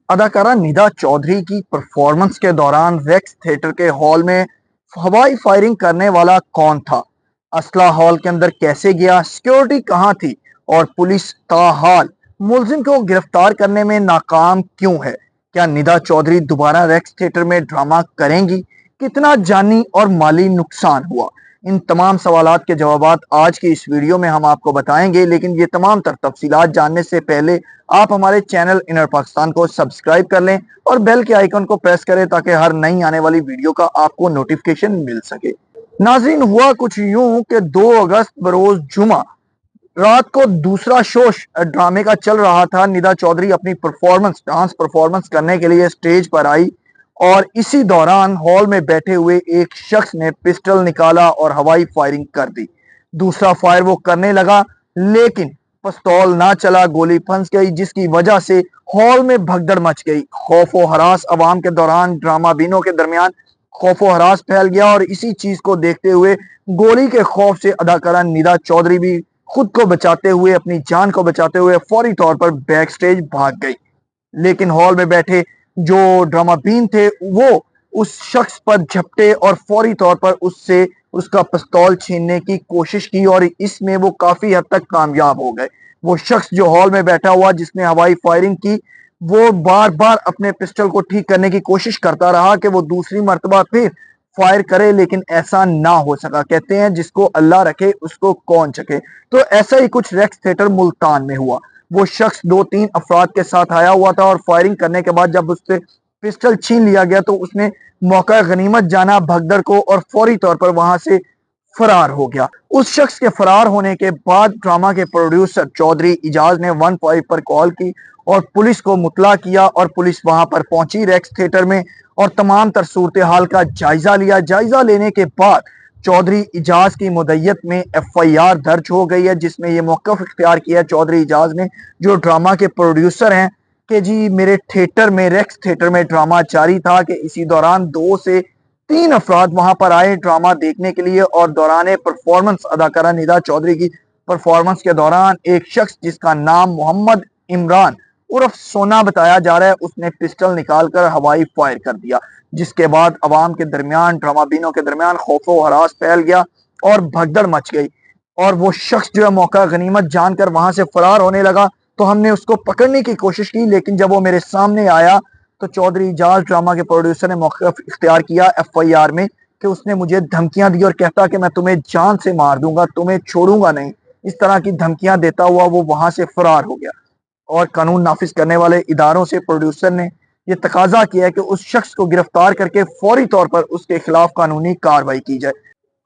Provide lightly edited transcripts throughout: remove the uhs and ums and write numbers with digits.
अदाकारा निदा चौधरी की परफॉर्मेंस के दौरान रेक्स थिएटर के हॉल में हवाई फायरिंग करने वाला कौन था? असला हॉल के अंदर कैसे गया? सिक्योरिटी कहां थी? और पुलिस ताहाल मुलजिम को गिरफ्तार करने में नाकाम क्यों है? क्या निदा चौधरी दोबारा रेक्स थिएटर में ड्रामा करेंगी? कितना जानी और माली नुकसान हुआ? इन तमाम सवालात के जवाबात आज की इस वीडियो में हम आपको बताएंगे, लेकिन ये तमाम तफसीलात जानने से पहले आप हमारे चैनल इनर पाकिस्तान को सब्सक्राइब कर लें और बेल के आइकन को प्रेस करें ताकि हर नई आने वाली वीडियो का आपको नोटिफिकेशन मिल सके। नाज़रीन, हुआ कुछ यूं कि 2 अगस्त बरोज जुमा रात को दूसरा शो ड्रामे का चल रहा था। निदा चौधरी अपनी डांस परफॉर्मेंस करने के लिए स्टेज पर आई और इसी दौरान हॉल में बैठे हुए एक शख्स ने पिस्टल निकाला और हवाई फायरिंग कर दी। दूसरा फायर वो करने लगा, लेकिन पिस्तौल ना चला, गोली फंस गई, जिसकी वजह से हॉल में भगदड़ मच गई। खौफ व हरास अवाम के दौरान ड्रामा बीनों के दरमियान खौफ व हरास फैल गया और इसी चीज को देखते हुए गोली के खौफ से अदाकारा निदा चौधरी भी खुद को बचाते हुए, अपनी जान को बचाते हुए फौरी तौर पर बैक स्टेज भाग गई। लेकिन हॉल में बैठे जो ड्रामा बीन थे वो उस शख्स पर झपटे और फौरी तौर पर उससे उसका पिस्तौल छीनने की कोशिश की और इसमें वो काफी हद तक कामयाब हो गए। वो शख्स जो हॉल में बैठा हुआ जिसने हवाई फायरिंग की, वो बार बार अपने पिस्टल को ठीक करने की कोशिश करता रहा कि वो दूसरी मर्तबा फिर फायर करे, लेकिन ऐसा ना हो सका। कहते हैं जिसको अल्लाह रखे उसको कौन चखे। तो ऐसा ही कुछ रेक्स थिएटर मुल्तान में हुआ। वो शख्स 2-3 अफराद के साथ आया हुआ था और फायरिंग करने के बाद जब उससे पिस्टल छीन लिया गया तो उसने मौका गनीमत जाना भगदड़ को और फौरी तौर पर वहां से फरार हो गया। उस शख्स के फरार होने के बाद ड्रामा के प्रोड्यूसर चौधरी इजाज ने 15 पर कॉल की और पुलिस को मुतला किया और पुलिस वहां पर पहुंची रेक्स थिएटर में और तमाम तर सूरत हाल का जायजा लिया। जायजा लेने के बाद चौधरी इजाज की मुद्दत में FIR दर्ज हो गई है, जिसमें यह मौकफ इख्तियार किया चौधरी इजाज ने, जो ड्रामा के प्रोड्यूसर हैं, कि जी मेरे थिएटर में, रेक्स थिएटर में ड्रामा जारी था कि इसी दौरान 2 से 3 अफराद वहां पर आए ड्रामा देखने के लिए और दौरान परफॉर्मेंस, अदाकारा निदा चौधरी की परफॉर्मेंस के दौरान एक शख्स जिसका नाम मोहम्मद इमरान उर्फ सोना बताया जा रहा है, उसने पिस्टल निकालकर हवाई फायर कर दिया, जिसके बाद अवाम के दरमियान, ड्रामा बीनों के दरमियान खौफ व हरास फैल गया और भगदड़ मच गई और वो शख्स जो है मौका गनीमत जानकर वहां से फरार होने लगा। तो हमने उसको पकड़ने की कोशिश की, लेकिन जब वो मेरे सामने आया तो चौधरी इजाज ड्रामा के प्रोड्यूसर ने मौकफ इख्तियार किया FIR में कि उसने मुझे धमकियां दी और कहता कि मैं तुम्हें जान से मार दूंगा, तुम्हें छोड़ूंगा नहीं। इस तरह की धमकियां देता हुआ वो वहां से फरार हो गया और कानून नाफिज करने वाले इदारों से प्रोड्यूसर ने यह तकाजा किया है कि उस शख्स को गिरफ्तार करके फौरी तौर पर उसके खिलाफ कानूनी कार्रवाई की जाए।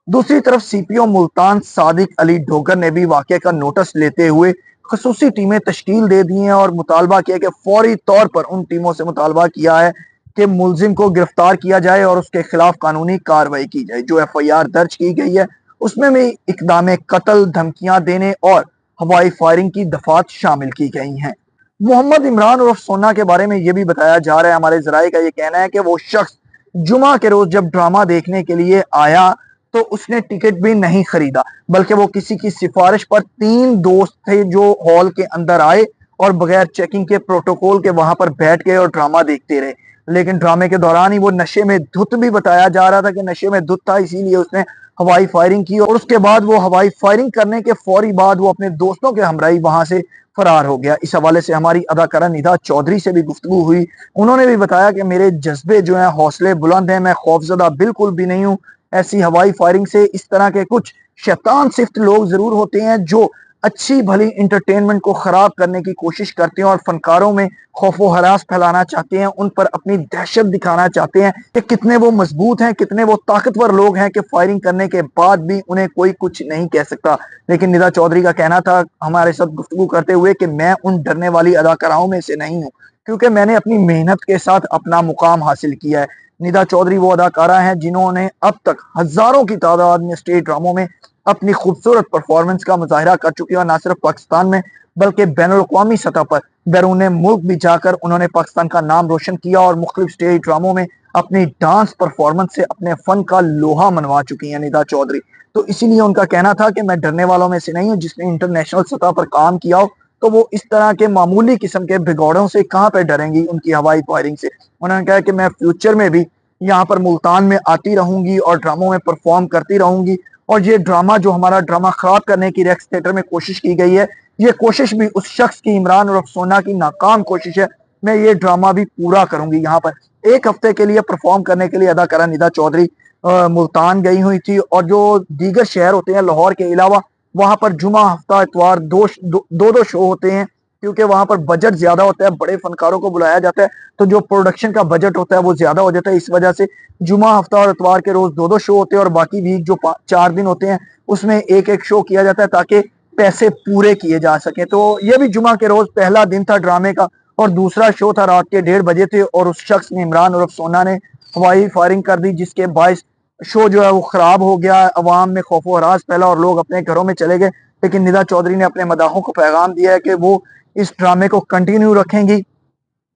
दूसरी तरफ CPO मुल्तान सादिक अली डोगर ने भी वाकये का नोटिस लेते हुए खसूसी टीमें तश्कील दे दी हैं और मुतालबा किया कि फौरी तौर पर उन टीमों से मुतालबा किया है कि मुलजिम को गिरफ्तार किया जाए और उसके खिलाफ कानूनी कार्रवाई की जाए। जो FIR दर्ज की गई है उसमें भी इकदाम कत्ल, धमकियां देने और हवाई फायरिंग की दफात शामिल की गई हैं। मोहम्मद इमरान उर्फ सोना के बारे में यह भी बताया जा रहा है, हमारे जराये का यह कहना है कि वो शख्स जुमा के रोज जब ड्रामा देखने के लिए आया तो उसने टिकट भी नहीं खरीदा, बल्कि वो किसी की सिफारिश पर 3 दोस्त थे जो हॉल के अंदर आए और बगैर चेकिंग के, प्रोटोकॉल के वहां पर बैठ गए और ड्रामा देखते रहे। लेकिन ड्रामे के दौरान ही वो नशे में धुत, भी बताया जा रहा था कि नशे में धुत था, इसीलिए उसने हवाई फायरिंग की और उसके बाद वो हवाई फायरिंग करने के फौरी बाद वो अपने दोस्तों के हमराही वहां से फरार हो गया। इस हवाले से हमारी अदाकारा निदा चौधरी से भी गुफ्तगू हुई। उन्होंने भी बताया कि मेरे जज्बे जो हैं, हौसले बुलंद हैं, मैं खौफजदा बिल्कुल भी नहीं हूँ। ऐसी हवाई फायरिंग से इस तरह के कुछ शैतान सिफ्त लोग जरूर होते हैं जो अच्छी भली इंटरटेनमेंट को खराब करने की कोशिश करते हैं और फनकारों में खौफ हरास फैलाना चाहते हैं, उन पर अपनी दहशत दिखाना चाहते हैं कि कितने वो मजबूत हैं, कितने वो ताकतवर लोग हैं कि फायरिंग करने के बाद भी उन्हें कोई कुछ नहीं कह सकता। लेकिन निदा चौधरी का कहना था हमारे साथ गुफ्तगू करते हुए कि मैं उन डरने वाली अदाकाराओं में से नहीं हूँ, क्योंकि मैंने अपनी मेहनत के साथ अपना मुकाम हासिल किया है। निदा चौधरी वो अदाकारा हैं जिन्होंने अब तक हजारों की तादाद में स्टेज ड्रामों में अपनी खूबसूरत परफॉर्मेंस का मुजाहरा कर चुकी है और न सिर्फ पाकिस्तान में बल्कि बैनुल अक़वामी सतह पर बैरून मुल्क भी जाकर उन्होंने पाकिस्तान का नाम रोशन किया और मुख्तलिफ स्टेज ड्रामों में अपनी डांस परफॉर्मेंस से अपने फन का लोहा मनवा चुकी हैं निदा चौधरी। तो इसीलिए उनका कहना था कि मैं डरने वालों में से नहीं हूँ, जिसने इंटरनेशनल सतह पर काम किया हो तो वो इस तरह के मामूली किस्म के भिगौड़ों से कहाँ पे डरेंगी, उनकी हवाई फायरिंग से। उन्होंने कहा कि मैं फ्यूचर में भी यहाँ पर मुल्तान में आती रहूंगी और ड्रामों में परफॉर्म करती रहूंगी, और ये ड्रामा जो हमारा ड्रामा खराब करने की रेक्स थिएटर में कोशिश की गई है, ये कोशिश भी उस शख्स की, इमरान उर्फ सोना की नाकाम कोशिश है। मैं ये ड्रामा भी पूरा करूंगी। यहाँ पर एक हफ्ते के लिए परफॉर्म करने के लिए अदाकारा निदा चौधरी मुल्तान गई हुई थी, और जो दीगर शहर होते हैं लाहौर के अलावा, वहां पर जुमा हफ्ता इतवार दो शो होते हैं, क्योंकि वहां पर बजट ज्यादा होता है, बड़े फनकारों को बुलाया जाता है, तो जो प्रोडक्शन का बजट होता है वो ज्यादा हो जाता है। इस वजह से जुमा हफ्ता और इतवार के रोज दो शो होते हैं, और बाकी वीक जो 4 दिन होते हैं उसमें एक एक शो किया जाता है, ताकि पैसे पूरे किए जा सके। तो ये भी जुमा के रोज पहला दिन था ड्रामे का, और दूसरा शो था रात के 1:30 बजे थे, और उस शख्स ने, इमरान उर्फ सोना ने, हवाई फायरिंग कर दी, जिसके बायस शो जो है वो खराब हो गया। अवाम में खौफ हरास फैला और लोग अपने घरों में चले गए। लेकिन निदा चौधरी ने अपने मदाहों को पैगाम दिया है कि वो इस ड्रामे को कंटिन्यू रखेंगी,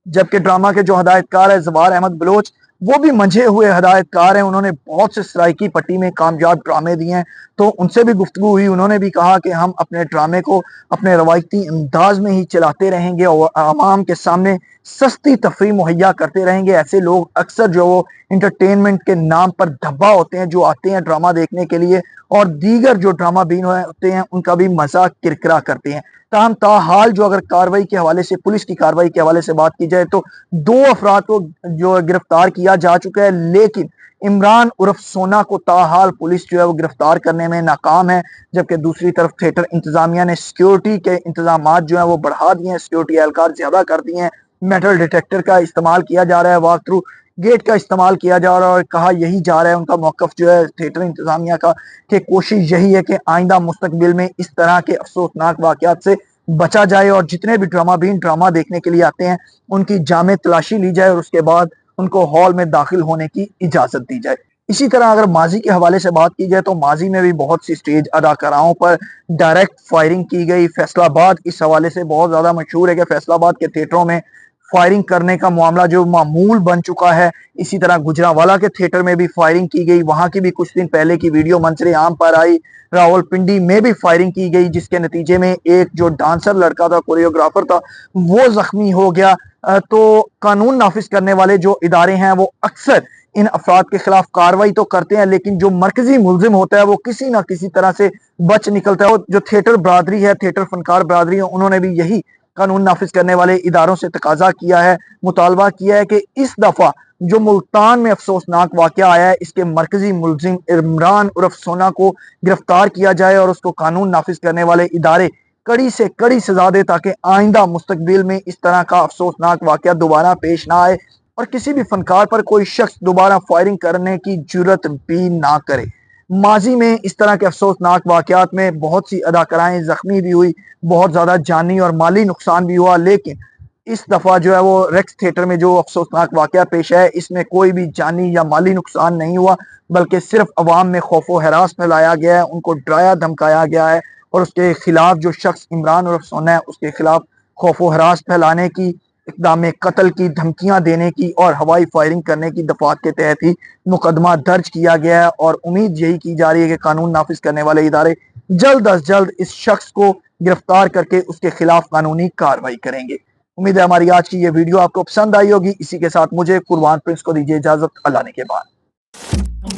जबकि ड्रामा के जो हदायतकार है जवार अहमद बलोच, वो भी मंझे हुए हदायतकार हैं। उन्होंने बहुत से सराइकी पट्टी में कामयाब ड्रामे दिए हैं, तो उनसे भी गुफ्तगू हुई। उन्होंने भी कहा कि हम अपने ड्रामे को अपने रवायती अंदाज में ही चलाते रहेंगे और आवाम के सामने सस्ती तफरी मुहैया करते रहेंगे। ऐसे लोग अक्सर जो वो इंटरटेनमेंट के नाम पर धब्बा होते हैं, जो आते हैं ड्रामा देखने के लिए, और दीगर जो ड्रामा बीन होते हैं उनका भी मजाक किरकिरा करते हैं। ताहम ताहाल जो अगर कार्रवाई के हवाले से, पुलिस की कार्रवाई के हवाले से बात की जाए, तो 2 अफराद को जो गिरफ्तार किया जा चुका है, लेकिन इमरान उर्फ सोना को ताहाल पुलिस जो है वो गिरफ्तार करने में नाकाम है। जबकि दूसरी तरफ थिएटर इंतजामिया ने सिक्योरिटी के इंतजाम जो है वो बढ़ा दिए हैं, सिक्योरिटी एहलकार ज्यादा कर दिए हैं, मेटल डिटेक्टर का इस्तेमाल किया जा रहा है, वॉक थ्रू गेट का इस्तेमाल किया जा रहा है, और कहा यही जा रहा है उनका मौकफ जो है थिएटर इंतजामिया का, कि कोशिश यही है कि आइंदा मुस्तकबिल में इस तरह के अफसोसनाक वाकयात से बचा जाए, और जितने भी ड्रामा बीन ड्रामा देखने के लिए आते हैं उनकी जामे तलाशी ली जाए, और उसके बाद उनको हॉल में दाखिल होने की इजाजत दी जाए। इसी तरह अगर माजी के हवाले से बात की जाए, तो माजी में भी बहुत सी स्टेज अदाकाराओं पर डायरेक्ट फायरिंग की गई। फैसलाबाद इस हवाले से बहुत ज्यादा मशहूर है कि फैसलाबाद के थिएटरों में फायरिंग करने का मामला जो मामूल बन चुका है। इसी तरह गुजरांवाला के थिएटर में भी फायरिंग की गई, वहां की भी कुछ दिन पहले की वीडियो मंजरे आम पर आई। रावलपिंडी में भी फायरिंग की गई, जिसके नतीजे में एक जो डांसर लड़का था, कोरियोग्राफर था, वो जख्मी हो गया। तो कानून नाफिज करने वाले जो इदारे हैं वो अक्सर इन अफराद के खिलाफ कार्रवाई तो करते हैं, लेकिन जो मरकजी मुलजिम होता है वो किसी ना किसी तरह से बच निकलता है। और जो थिएटर बरादरी है, थिएटर फनकार बरादरी है, उन्होंने भी यही कानून नाफिज करने वाले इदारों से तकाजा किया है, मुतालबा किया है कि इस दफा जो मुल्तान में अफसोसनाक वाकया आया है, इसके मरकजी मुलजिम इमरान उर्फ सोना को गिरफ्तार किया जाए, और उसको कानून नाफिज करने वाले इदारे कड़ी से कड़ी सजा दे, ताकि आइंदा मुस्तकबिल में इस तरह का अफसोसनाक वाकया दोबारा पेश ना आए, और किसी भी फनकार पर कोई शख्स दोबारा फायरिंग करने की जुर्रत भी ना करे। माजी में इस तरह के अफसोसनाक वाकयात में बहुत सी अदाकाराएं जख्मी भी हुई, बहुत ज्यादा जानी और माली नुकसान भी हुआ, लेकिन इस दफा जो है वो रेक्स थिएटर में जो अफसोसनाक वाकया पेश है, इसमें कोई भी जानी या माली नुकसान नहीं हुआ, बल्कि सिर्फ अवाम में खौफ व हरास फैलाया गया है, उनको डराया धमकाया गया है, और उसके खिलाफ जो शख्स इमरान उर्फ सोना है, उसके खिलाफ खौफ व हरास फैलाने की, इक़दाम कत्ल की, धमकियां देने की और हवाई फायरिंग करने की दफात के तहत ही मुकदमा दर्ज किया गया है। और उम्मीद यही की जा रही है कि कानून नाफिज करने वाले इदारे जल्द अज जल्द इस शख्स को गिरफ्तार करके उसके खिलाफ कानूनी कार्रवाई करेंगे। उम्मीद है हमारी आज की ये वीडियो आपको पसंद आई होगी। इसी के साथ मुझे कुर्बान प्रिंस को दीजिए इजाजत। अल्लाह ने के बाद।